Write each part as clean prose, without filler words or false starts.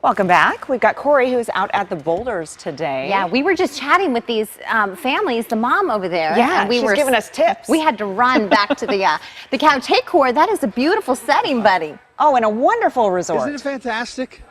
Welcome back. We've got Cory, who's out at the Boulders today. Yeah, we were just chatting with these families, the mom over there. Yeah, and we she's were giving us tips. We had to run back to the couch. Hey, Cory, that is a beautiful setting, buddy. Oh, and a wonderful resort. Isn't it fantastic?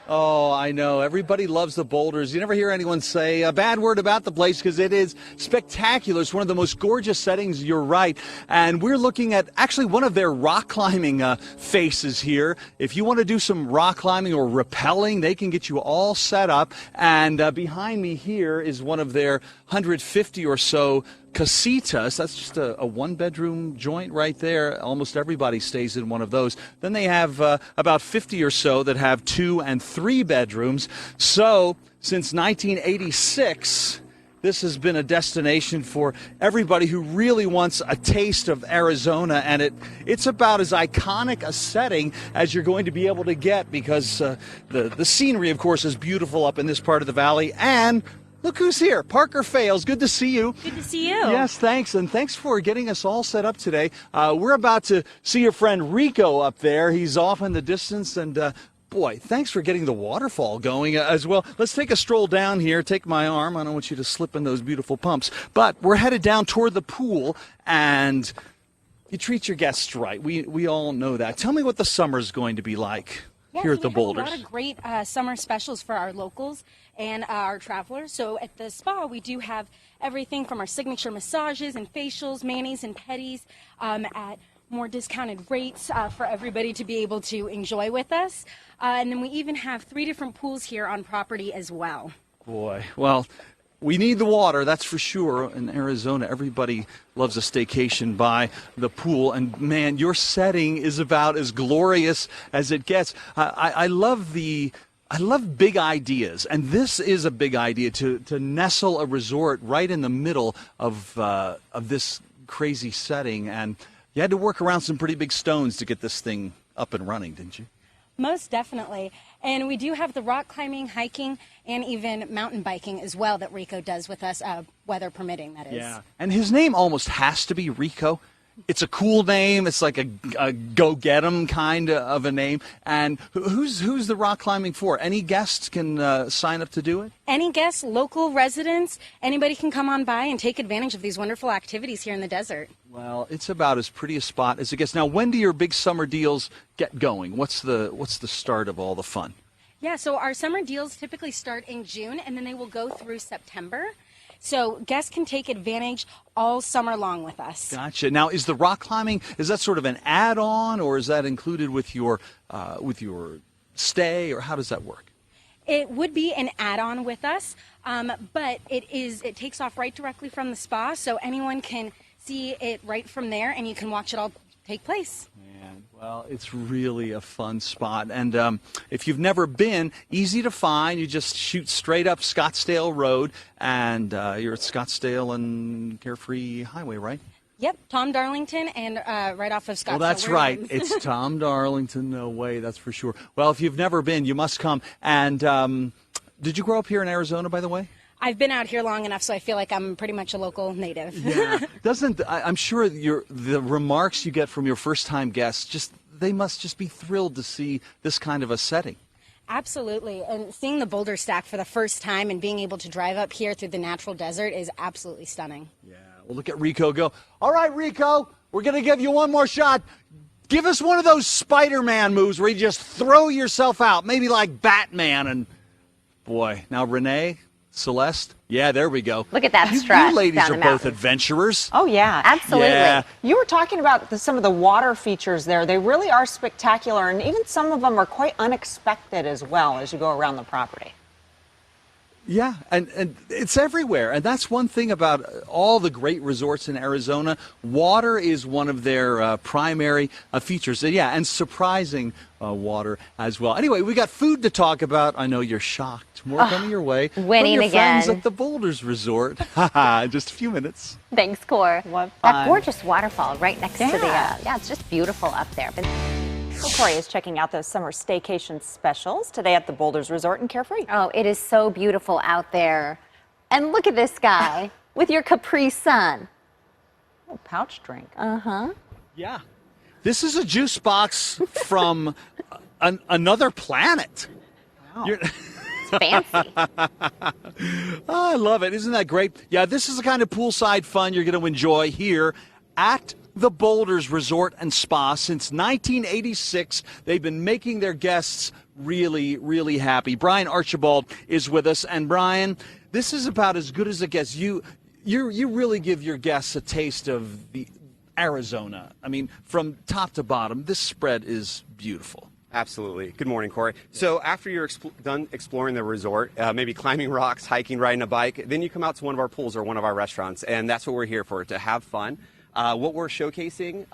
Oh, I know. Everybody loves the Boulders. You never hear anyone say a bad word about the place because it is spectacular. It's one of the most gorgeous settings, you're right. And we're looking at actually one of their rock climbing faces here. If you want to do some rock climbing or rappelling, they can get you all set up. And behind me here is one of their 150 or so casitas. That's just a one-bedroom joint right there. Almost everybody stays in one of those. Then they have about 50 or so that have 2 and 3 bedrooms. So since 1986, this has been a destination for everybody who really wants a taste of Arizona, and it's about as iconic a setting as you're going to be able to get because the scenery, of course, is beautiful up in this part of the valley. And look who's here. Parker Fales. Good to see you. Good to see you. Yes, thanks. And thanks for getting us all set up today. We're about to see your friend Rico up there. He's off in the distance. And boy, thanks for getting the waterfall going as well. Let's take a stroll down here. Take my arm. I don't want you to slip in those beautiful pumps. But we're headed down toward the pool. And you treat your guests right. We all know that. Tell me what the summer's going to be like. Here at the Boulders. We have a lot of great summer specials for our locals and our travelers. So at the spa, we do have everything from our signature massages and facials, manis and pedis at more discounted rates for everybody to be able to enjoy with us. And then we even have 3 different pools here on property as well. Boy, well, we need the water, that's for sure. In Arizona, everybody loves a staycation by the pool. And man, your setting is about as glorious as it gets. I love big ideas, and this is a big idea to nestle a resort right in the middle of this crazy setting. And you had to work around some pretty big stones to get this thing up and running, didn't you? Most definitely. And we do have the rock climbing, hiking, and even mountain biking as well that Rico does with us, weather permitting, that is. Yeah. And his name almost has to be Rico. It's a cool name. It's like a go-get-'em kind of a name. And who's the rock climbing for? Any guests can sign up to do it? Any guests, local residents, anybody can come on by and take advantage of these wonderful activities here in the desert. Well, it's about as pretty a spot as it gets. Now, when do your big summer deals get going? What's the start of all the fun? Yeah, so our summer deals typically start in June, and then they will go through September. So guests can take advantage all summer long with us. Gotcha. Now, is the rock climbing, is that sort of an add-on, or is that included with your stay, or how does that work? It would be an add-on with us, but it takes off right directly from the spa, so anyone can see it right from there, and you can watch it all take place. Man, well, it's really a fun spot. And if you've never been, easy to find. You just shoot straight up Scottsdale Road, and you're at Scottsdale and Carefree Highway, right? Yep, Tom Darlington, and right off of Scottsdale. Well, that's right. It's Tom Darlington. No way, that's for sure. Well, if you've never been, you must come. And did you grow up here in Arizona, by the way? I've been out here long enough, so I feel like I'm pretty much a local native. Yeah. I'm sure the remarks you get from your first-time guests, they must just be thrilled to see this kind of a setting. Absolutely. And seeing the boulder stack for the first time and being able to drive up here through the natural desert is absolutely stunning. Yeah. Well, look at Rico go. All right, Rico, we're going to give you one more shot. Give us one of those Spider-Man moves where you just throw yourself out, maybe like Batman. And boy, now Renee, Celeste, yeah, there we go. Look at that strut. You ladies down are the both mountain. adventurers. Oh, yeah. Absolutely. Yeah. You were talking about some of the water features there. They really are spectacular, and even some of them are quite unexpected as well as you go around the property. Yeah, and it's everywhere. And that's one thing about all the great resorts in Arizona. Water is one of their primary features. Yeah, and surprising water as well. Anyway, we got food to talk about. I know you're shocked. More coming your way. Winning from your again. friends at the Boulders Resort. In just a few minutes. Thanks, Cory. What That fun. gorgeous waterfall right next to the, Yeah. it's just beautiful up there. But Well, Cory is checking out those summer staycation specials today at the Boulders Resort in Carefree. oh, it is so beautiful out there. And look at this guy with your Capri Sun. Oh, pouch drink. Yeah. This is a juice box from another planet. You're Fancy. Oh, I love it. Isn't that great? Yeah, this is the kind of poolside fun you're going to enjoy here at the Boulders Resort and Spa. Since 1986, they've been making their guests really, really happy. Brian Archibald is with us. And Brian, this is about as good as it gets. You really give your guests a taste of the Arizona. I mean, from top to bottom, this spread is beautiful. Absolutely. Good morning, Corey. So after you're done exploring the resort, maybe climbing rocks, hiking, riding a bike, then you come out to one of our pools or one of our restaurants, and that's what we're here for, to have fun. What we're showcasing,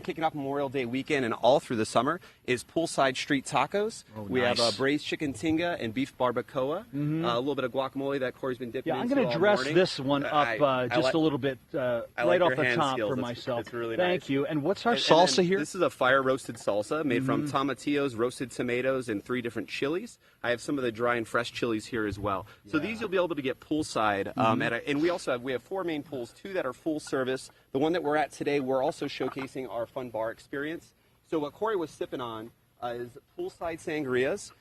kicking off Memorial Day weekend and all through the summer, is poolside street tacos. Oh, we nice. have braised chicken tinga and beef barbacoa, a little bit of guacamole that Corey's been dipping Yeah, I'm into going to all dress morning. this one up just a little bit right like off your the hand top skills. for It's- myself. it's really Thank nice. you. And what's our And salsa then here? This is a fire roasted salsa made from tomatillos, roasted tomatoes, and 3 different chilies. I have some of the dry and fresh chilies here as well. So these you'll be able to get poolside. And we also have 4 main pools, 2 that are full service. The one that we're at today, we're also showcasing our fun bar experience. So what Corey was sipping on is poolside sangrias.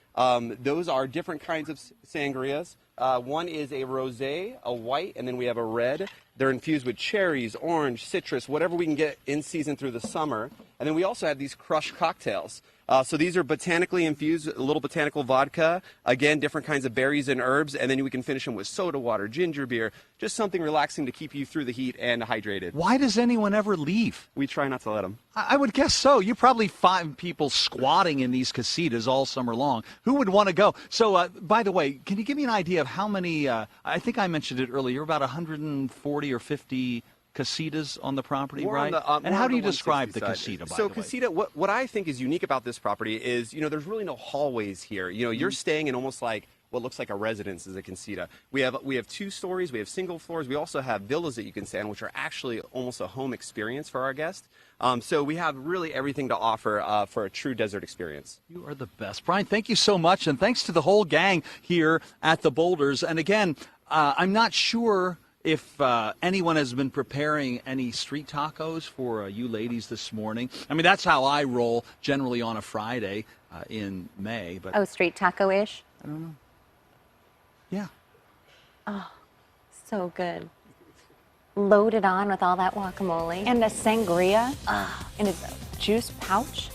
Those are different kinds of sangrias. One is a rosé, a white, and then we have a red. They're infused with cherries, orange, citrus, whatever we can get in season through the summer. And then we also have these crushed cocktails. So these are botanically infused, a little botanical vodka, again, different kinds of berries and herbs, and then we can finish them with soda water, ginger beer, just something relaxing to keep you through the heat and hydrated. Why does anyone ever leave? We try not to let them. I would guess so. You probably find people squatting in these casitas all summer long. Who would want to go? So, by the way, can you give me an idea of how many, I think I mentioned it earlier, about 140 or 50 casitas on the property, More right? on the, and more how on do you the describe 160 the side. casita, by So the way? casita, what I think is unique about this property is, there's really no hallways here. You're staying in almost like what looks like a residence as a casita. We have 2 stories, we have single floors, we also have villas that you can stay in, which are actually almost a home experience for our guests. So we have really everything to offer for a true desert experience. You are the best. Brian, thank you so much, and thanks to the whole gang here at the Boulders. And again, I'm not sure if anyone has been preparing any street tacos for you ladies this morning. I mean, that's how I roll generally on a Friday in May. But Oh, street taco-ish? yeah. So good. Loaded on with all that guacamole. And the sangria in a juice pouch.